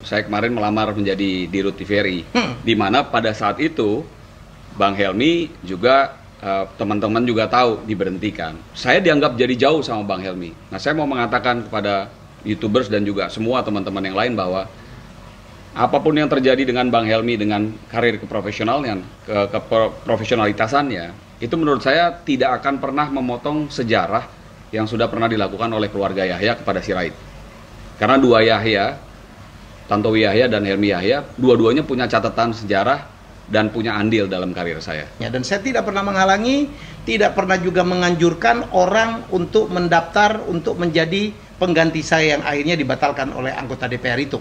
saya kemarin melamar menjadi Dirut TVRI, di mana pada saat itu Bang Helmy juga teman-teman juga tahu diberhentikan. Saya dianggap jadi jauh sama Bang Helmy. Nah, saya mau mengatakan kepada YouTubers dan juga semua teman-teman yang lain bahwa apapun yang terjadi dengan Bang Helmy, dengan karir keprofesionalnya, keprofesionalitasannya, itu menurut saya tidak akan pernah memotong sejarah yang sudah pernah dilakukan oleh keluarga Yahya kepada Sirait. Karena dua Yahya, Tantowi Yahya dan Helmy Yahya, dua-duanya punya catatan sejarah dan punya andil dalam karir saya. Ya, dan saya tidak pernah menghalangi, tidak pernah juga menganjurkan orang untuk mendaftar untuk menjadi pengganti saya yang akhirnya dibatalkan oleh anggota DPR itu.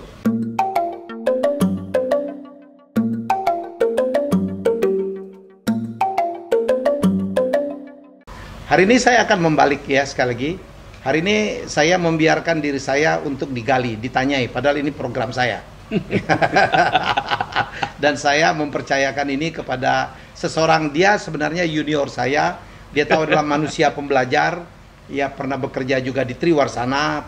Hari ini saya akan membalik ya sekali lagi. Hari ini saya membiarkan diri saya untuk digali, ditanyai, padahal ini program saya. Dan saya mempercayakan ini kepada seseorang, dia sebenarnya junior saya. Dia tahu adalah manusia pembelajar. Ya, pernah bekerja juga di Triwarsana,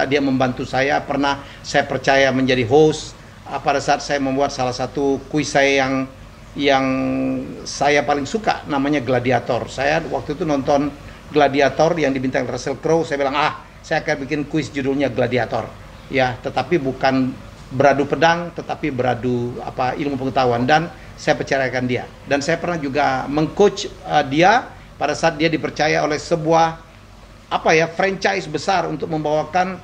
dia membantu saya, pernah saya percaya menjadi host pada saat saya membuat salah satu kuis saya yang saya paling suka, namanya Gladiator. Saya waktu itu nonton Gladiator yang dibintangi Russell Crowe, saya bilang, saya akan bikin kuis judulnya Gladiator. Ya, tetapi bukan beradu pedang, tetapi beradu ilmu pengetahuan, dan saya percayakan dia. Dan saya pernah juga mengcoach dia pada saat dia dipercaya oleh sebuah franchise besar untuk membawakan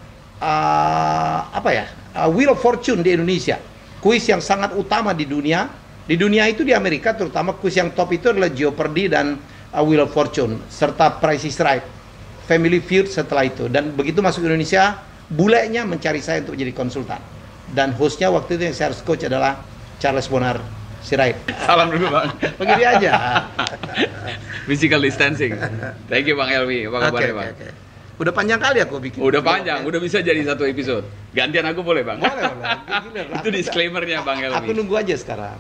Wheel of Fortune di Indonesia. Kuis yang sangat utama di dunia. Di dunia itu di Amerika terutama kuis yang top itu adalah Jeopardy dan Wheel of Fortune serta Price is Right, Family Feud setelah itu. Dan begitu masuk Indonesia, bulenya mencari saya untuk jadi konsultan. Dan hostnya waktu itu yang saya harus coach adalah Charles Bonar Sirait. Salam dulu Bang. Begini aja. Physical distancing. Thank you Bang Helmy. Apa kabarnya Bang? Okay. Udah panjang kali aku bikin. Udah panjang, udah bisa jadi satu episode. Gantian aku boleh Bang? Boleh. Itu disclaimernya Bang Helmy. Aku nunggu aja sekarang.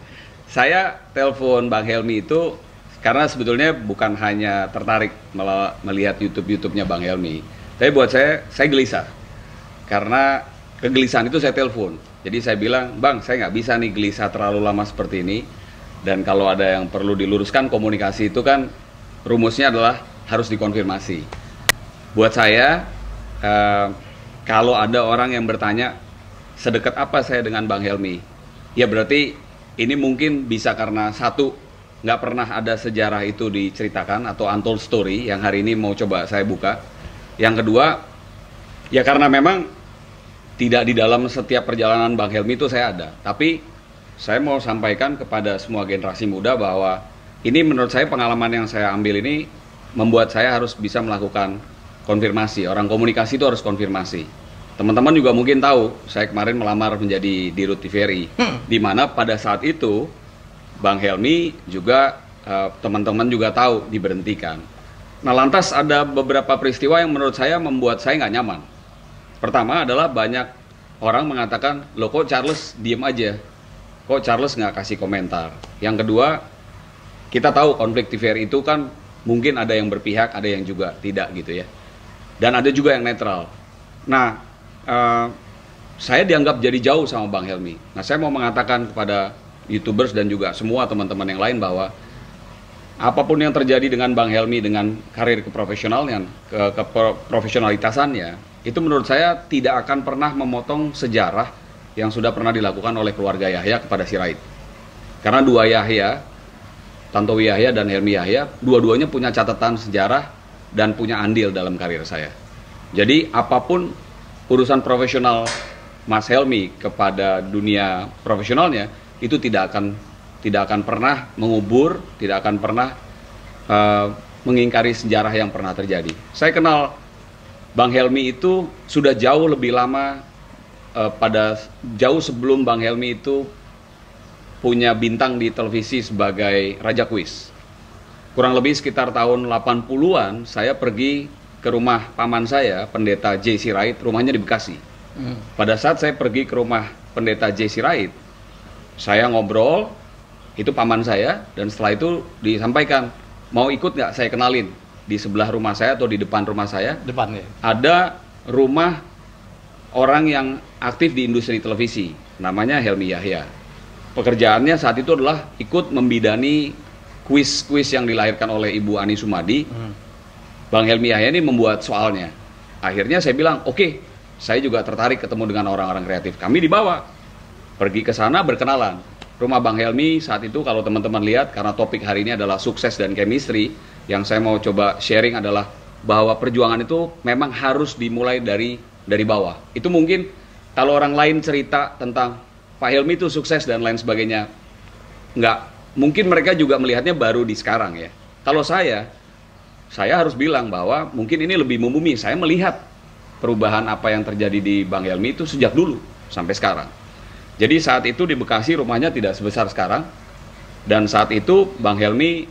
Saya telepon Bang Helmy itu karena sebetulnya bukan hanya tertarik melihat YouTube-nya Bang Helmy. Tapi buat saya gelisah. Karena kegelisahan itu saya telepon. Jadi saya bilang, Bang, saya nggak bisa nih gelisah terlalu lama seperti ini. Dan kalau ada yang perlu diluruskan, komunikasi itu kan rumusnya adalah harus dikonfirmasi. Buat saya, kalau ada orang yang bertanya, sedekat apa saya dengan Bang Helmy? Ya berarti ini mungkin bisa karena satu, nggak pernah ada sejarah itu diceritakan atau untold story yang hari ini mau coba saya buka. Yang kedua, ya karena memang tidak di dalam setiap perjalanan Bang Helmy itu saya ada. Tapi saya mau sampaikan kepada semua generasi muda bahwa ini menurut saya pengalaman yang saya ambil ini membuat saya harus bisa melakukan konfirmasi. Orang komunikasi itu harus konfirmasi. Teman-teman juga mungkin tahu, saya kemarin melamar menjadi Dirut TVRI, di mana pada saat itu Bang Helmy juga teman-teman juga tahu diberhentikan. Nah, lantas ada beberapa peristiwa yang menurut saya membuat saya nggak nyaman. Pertama adalah banyak orang mengatakan, loh kok Charles diem aja? Kok Charles nggak kasih komentar? Yang kedua, kita tahu konflik TVRI itu kan mungkin ada yang berpihak, ada yang juga tidak gitu ya. Dan ada juga yang netral. Nah, saya dianggap jadi jauh sama Bang Helmy. Nah, saya mau mengatakan kepada YouTubers dan juga semua teman-teman yang lain bahwa apapun yang terjadi dengan Bang Helmy, dengan karir keprofesionalnya, keprofesionalitasannya, itu menurut saya tidak akan pernah memotong sejarah yang sudah pernah dilakukan oleh keluarga Yahya kepada Sirait. Karena dua Yahya, Tantowi Yahya dan Helmy Yahya, dua-duanya punya catatan sejarah dan punya andil dalam karir saya. Jadi apapun urusan profesional Mas Helmy kepada dunia profesionalnya, itu tidak akan pernah mengubur, tidak akan pernah mengingkari sejarah yang pernah terjadi. Saya kenal Bang Helmy itu sudah jauh lebih lama, jauh sebelum Bang Helmy itu punya bintang di televisi sebagai Raja Kuis. Kurang lebih sekitar tahun 80-an, saya pergi ke rumah paman saya, Pendeta J. Sirait, rumahnya di Bekasi. Pada saat saya pergi ke rumah Pendeta J. Sirait, saya ngobrol, itu paman saya, dan setelah itu disampaikan, mau ikut nggak saya kenalin? Di sebelah rumah saya atau di depan rumah saya, Depannya. ada rumah orang yang aktif di industri televisi, namanya Helmi Yahya. Pekerjaannya saat itu adalah ikut membidani kuis-kuis yang dilahirkan oleh Ibu Ani Sumadi. Bang Helmi Yahya ini membuat soalnya. Akhirnya saya bilang, oke, saya juga tertarik ketemu dengan orang-orang kreatif. Kami dibawa, pergi ke sana berkenalan. Rumah Bang Helmi saat itu kalau teman-teman lihat, karena topik hari ini adalah sukses dan chemistry, yang saya mau coba sharing adalah bahwa perjuangan itu memang harus dimulai dari bawah. Itu mungkin kalau orang lain cerita tentang Pak Helmi itu sukses dan lain sebagainya, mungkin mereka juga melihatnya baru di sekarang ya. Kalau saya harus bilang bahwa mungkin ini lebih membumi. Saya melihat perubahan apa yang terjadi di Bang Helmi itu sejak dulu sampai sekarang. Jadi saat itu di Bekasi rumahnya tidak sebesar sekarang. Dan saat itu Bang Helmi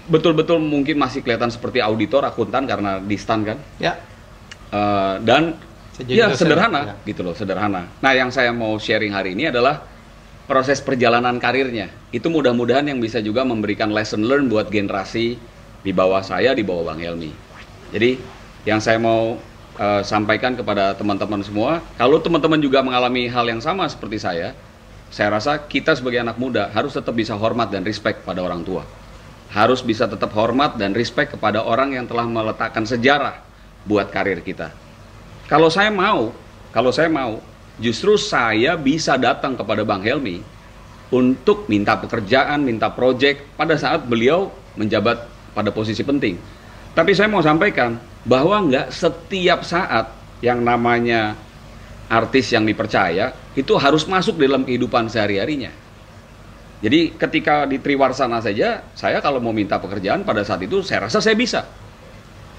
betul-betul mungkin masih kelihatan seperti auditor, akuntan karena di stan kan. Ya. Dan ya sederhana ya. gitu loh, sederhana. Nah yang saya mau sharing hari ini adalah proses perjalanan karirnya. Itu mudah-mudahan yang bisa juga memberikan lesson learn buat generasi di bawah saya, di bawah Bang Helmi. Jadi yang saya mau sampaikan kepada teman-teman semua, kalau teman-teman juga mengalami hal yang sama seperti saya rasa kita sebagai anak muda harus tetap bisa hormat dan respect pada orang tua. Harus bisa tetap hormat dan respect kepada orang yang telah meletakkan sejarah buat karir kita. Kalau saya mau, justru saya bisa datang kepada Bang Helmi untuk minta pekerjaan, minta project pada saat beliau menjabat pada posisi penting. Tapi saya mau sampaikan bahwa nggak setiap saat yang namanya artis yang dipercaya itu harus masuk dalam kehidupan sehari-harinya. Jadi ketika di Triwarsana saja, saya kalau mau minta pekerjaan pada saat itu saya rasa saya bisa.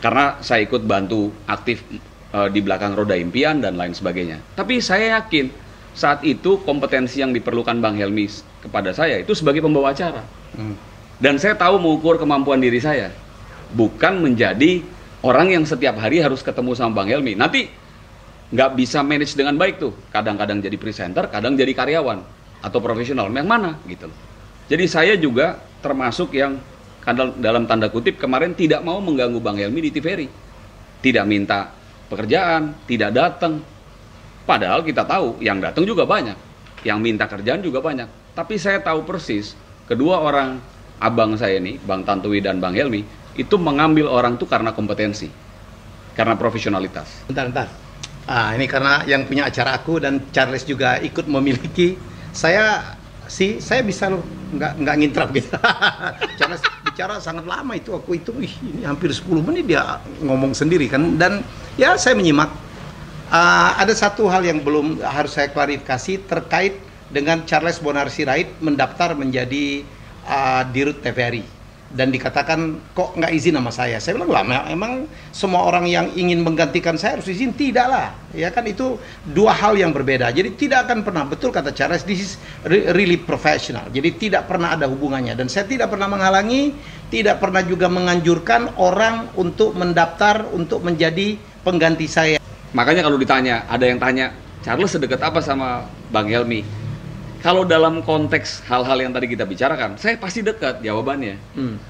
Karena saya ikut bantu aktif di belakang Roda Impian dan lain sebagainya. Tapi saya yakin saat itu kompetensi yang diperlukan Bang Helmi kepada saya itu sebagai pembawa acara. Dan saya tahu mengukur kemampuan diri saya. Bukan menjadi orang yang setiap hari harus ketemu sama Bang Helmi. Nanti nggak bisa manage dengan baik tuh. Kadang-kadang jadi presenter, kadang jadi karyawan atau profesional. Yang mana gitu. Jadi saya juga termasuk yang dalam tanda kutip kemarin tidak mau mengganggu Bang Helmi di TVRI. Tidak minta pekerjaan, tidak datang. Padahal kita tahu yang datang juga banyak. Yang minta kerjaan juga banyak. Tapi saya tahu persis kedua orang abang saya ini, Bang Tantowi dan Bang Helmi, itu mengambil orang tuh karena kompetensi, karena profesionalitas. Bentar. Ini karena yang punya acara aku dan Charles juga ikut memiliki. Saya bisa loh, nggak ngintrap gitu. Charles bicara sangat lama itu, aku itu, ini hampir 10 menit dia ngomong sendiri kan. Dan ya saya menyimak. Ada satu hal yang belum harus saya klarifikasi terkait dengan Charles Bonar Sirait mendaftar menjadi Dirut TVRI dan dikatakan kok nggak izin sama saya. Saya bilang lah, emang semua orang yang ingin menggantikan saya harus izin? Tidak lah, ya kan, itu dua hal yang berbeda. Jadi tidak akan pernah, betul kata Charles, this is really professional. Jadi tidak pernah ada hubungannya dan saya tidak pernah menghalangi, tidak pernah juga menganjurkan orang untuk mendaftar untuk menjadi pengganti saya. Makanya kalau ditanya, ada yang tanya, Charles sedekat apa sama Bang Helmi? Kalau dalam konteks hal-hal yang tadi kita bicarakan, saya pasti dekat jawabannya.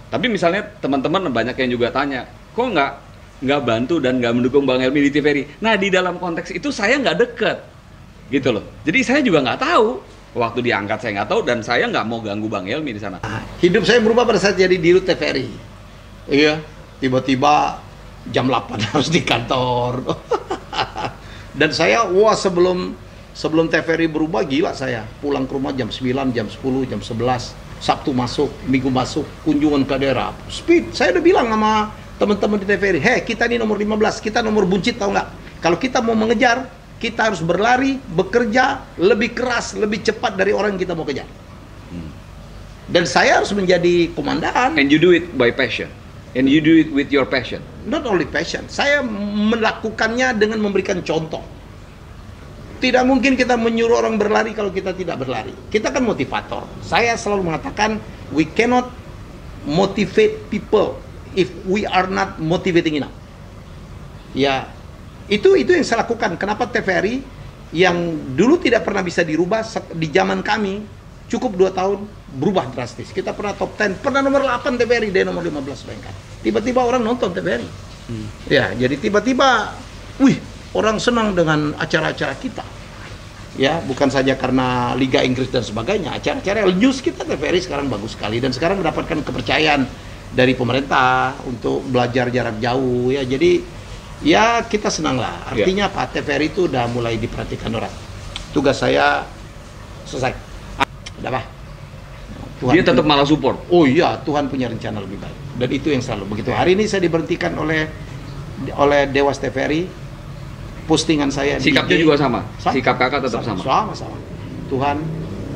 Tapi misalnya teman-teman banyak yang juga tanya, kok nggak bantu dan nggak mendukung Bang Helmi di TVRI? Nah di dalam konteks itu saya nggak dekat, gitu loh. Jadi saya juga nggak tahu. Waktu diangkat saya nggak tahu dan saya nggak mau ganggu Bang Helmi di sana. Hidup saya berubah pada saat jadi Dirut TVRI. Iya, tiba-tiba jam 8 harus di kantor. Dan saya, sebelum TVRI berubah, gila saya. Pulang ke rumah jam 9, jam 10, jam 11. Sabtu masuk, Minggu masuk, kunjungan ke daerah. Speed, saya udah bilang sama teman-teman di TVRI, kita ini nomor 15, kita nomor buncit, tahu nggak? Kalau kita mau mengejar, kita harus berlari, bekerja, lebih keras, lebih cepat dari orang yang kita mau kejar. Dan saya harus menjadi komandan. And you do it by passion. And you do it with your passion. Not only passion, saya melakukannya dengan memberikan contoh. Tidak mungkin kita menyuruh orang berlari kalau kita tidak berlari. Kita kan motivator. Saya selalu mengatakan, we cannot motivate people if we are not motivating enough. Ya, itu yang saya lakukan. Kenapa TVRI yang dulu tidak pernah bisa dirubah di zaman kami cukup 2 tahun berubah drastis. Kita pernah top 10, pernah nomor 8 TVRI, dia nomor 15 bayangkan. Tiba-tiba orang nonton TVRI. Ya, jadi tiba-tiba, Orang senang dengan acara-acara kita. Ya, bukan saja karena Liga Inggris dan sebagainya, acara-acara news kita TVRI sekarang bagus sekali dan sekarang mendapatkan kepercayaan dari pemerintah untuk belajar jarak jauh ya. Jadi ya kita senang lah. Artinya Pak TVRI itu udah mulai diperhatikan orang. Tugas saya selesai. Udah Pak. Tuhan dia tetap malah support. Oh iya, Tuhan punya rencana lebih baik. Dan itu yang selalu begitu. Hari ini saya diberhentikan oleh Dewas TVRI. Postingan saya sikapnya juga sama. Sikap kakak tetap sama. Sama. Tuhan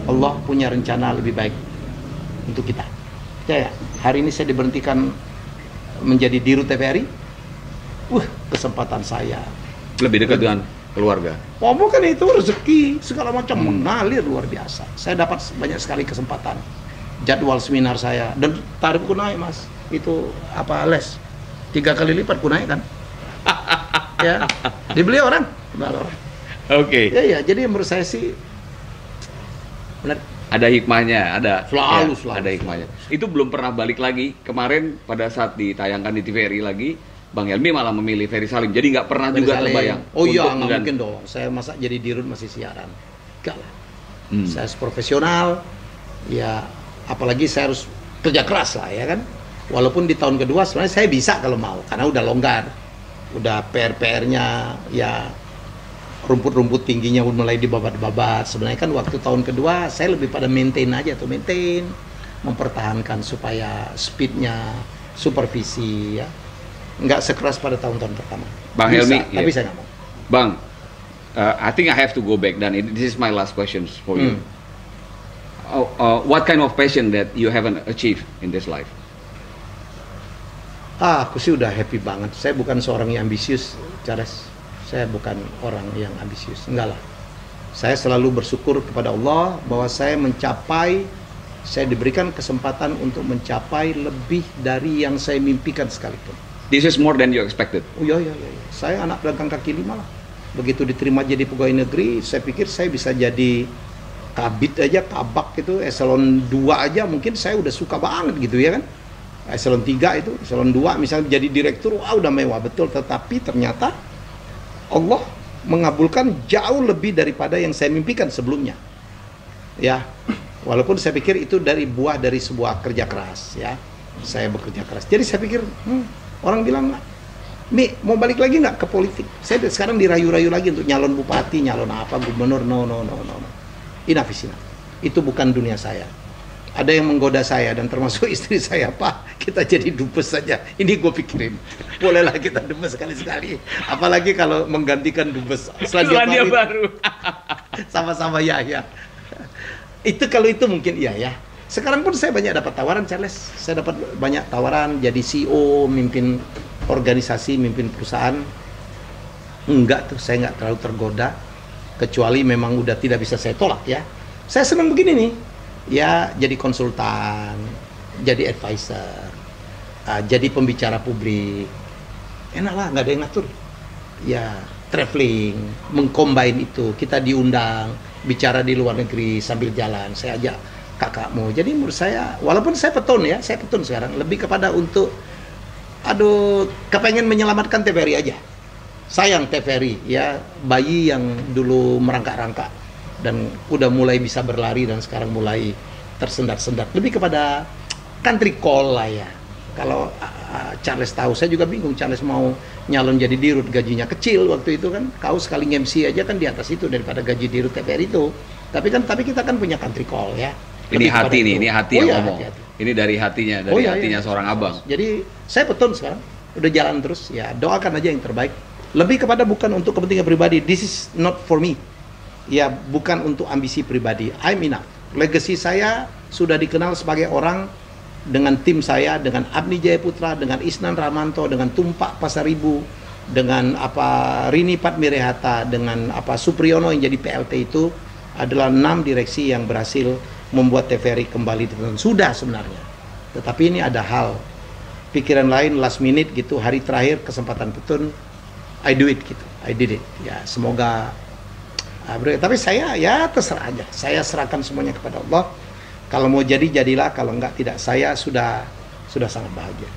Allah punya rencana lebih baik untuk kita. Ya, hari ini saya diberhentikan menjadi Dirut TVRI. Kesempatan saya lebih dekat dengan keluarga. Oh, bukan itu rezeki segala macam mengalir luar biasa. Saya dapat banyak sekali kesempatan. Jadwal seminar saya dan tarifku naik, Mas. Itu apa les? 3 kali lipat ku naik kan? Ya, dibeli orang. Oke. Ya, jadi menurut saya sih benar. Ada hikmahnya, Selalu. Ada hikmahnya. Itu belum pernah balik lagi. Kemarin pada saat ditayangkan di TVRI lagi, Bang Helmy malah memilih Ferry Salim. Jadi nggak pernah juga terbayang. Oh iya, nggak mungkin dong. Saya masa jadi dirut masih siaran. Enggak lah. Saya profesional. Ya, apalagi saya harus kerja keras lah ya kan. Walaupun di tahun kedua sebenarnya saya bisa kalau mau, karena udah longgar. Udah PR-nya ya rumput-rumput tingginya udah mulai dibabat-babat. Sebenarnya kan waktu tahun kedua saya lebih pada maintain aja tuh, mempertahankan supaya speednya, supervisi ya nggak sekeras pada tahun-tahun pertama. Bang Helmy, tapi saya nggak mau. Bang, I think I have to go back dan this is my last questions for you. What kind of passion that you haven't achieved in this life? Aku sih udah happy banget. Saya bukan seorang yang ambisius, Charles. Saya bukan orang yang ambisius, enggak lah. Saya selalu bersyukur kepada Allah bahwa saya diberikan kesempatan untuk mencapai lebih dari yang saya mimpikan sekalipun. This is more than you expected. Oh iya. Saya anak pedagang kaki lima lah. Begitu diterima jadi pegawai negeri, saya pikir saya bisa jadi kabit aja, kabak gitu, eselon 2 aja mungkin saya udah suka banget gitu ya kan. Eselon 3 itu, eselon 2 misalnya jadi direktur, udah mewah betul. Tetapi ternyata Allah mengabulkan jauh lebih daripada yang saya mimpikan sebelumnya. Ya, walaupun saya pikir itu buah dari sebuah kerja keras ya. Saya bekerja keras. Jadi saya pikir, orang bilang, Mi, mau balik lagi nggak ke politik? Saya sekarang dirayu-rayu lagi untuk nyalon bupati, nyalon apa, gubernur. No. Enough is enough. Itu bukan dunia saya. Ada yang menggoda saya dan termasuk istri saya, Pak, kita jadi dubes saja. Ini gue pikirin, bolehlah kita dubes sekali-sekali. Apalagi kalau menggantikan dubes Selandia Baru. Sama-sama ya. Itu kalau itu mungkin iya ya. Sekarang pun saya banyak dapat tawaran, Charles. Saya dapat banyak tawaran jadi CEO, mimpin organisasi, mimpin perusahaan. Enggak tuh, saya nggak terlalu tergoda. Kecuali memang udah tidak bisa saya tolak ya. Saya senang begini nih. Ya, jadi konsultan, jadi advisor, jadi pembicara publik. Enak lah, nggak ada yang ngatur. Ya, traveling, mengcombine itu. Kita diundang, bicara di luar negeri sambil jalan. Saya ajak kakakmu. Jadi menurut saya, walaupun saya petun sekarang, lebih kepada untuk, kepengen menyelamatkan TVRI aja. Sayang TVRI, ya, bayi yang dulu merangkak-rangkak dan udah mulai bisa berlari dan sekarang mulai tersendat-sendat. Lebih kepada country call lah ya. Kalau Charles tahu, saya juga bingung. Charles mau nyalon jadi dirut, gajinya kecil waktu itu kan. Kau sekali MC aja kan di atas itu daripada gaji dirut TVRI itu. Tapi kita kan punya country call ya. Ini hati nih, ini hati yang ngomong. Hati. Ini dari hatinya, hatinya seorang abang. Jadi saya petun sekarang, udah jalan terus. Ya doakan aja yang terbaik. Lebih kepada bukan untuk kepentingan pribadi. This is not for me. Ya, bukan untuk ambisi pribadi. I'm enough. Legacy saya sudah dikenal sebagai orang dengan tim saya, dengan Abni Jaya Putra, dengan Isnan Ramanto, dengan Tumpak Pasaribu, dengan Rini Patmirehata, dengan Supriyono yang jadi PLT itu adalah 6 direksi yang berhasil membuat TVRI kembali ditonton. Sudah sebenarnya. Tetapi ini ada hal pikiran lain last minute gitu, hari terakhir kesempatan petun, I do it gitu. I did it. Ya, semoga tapi saya ya terserah aja. Saya serahkan semuanya kepada Allah. Kalau mau jadi jadilah, kalau enggak tidak. Saya sudah sangat bahagia.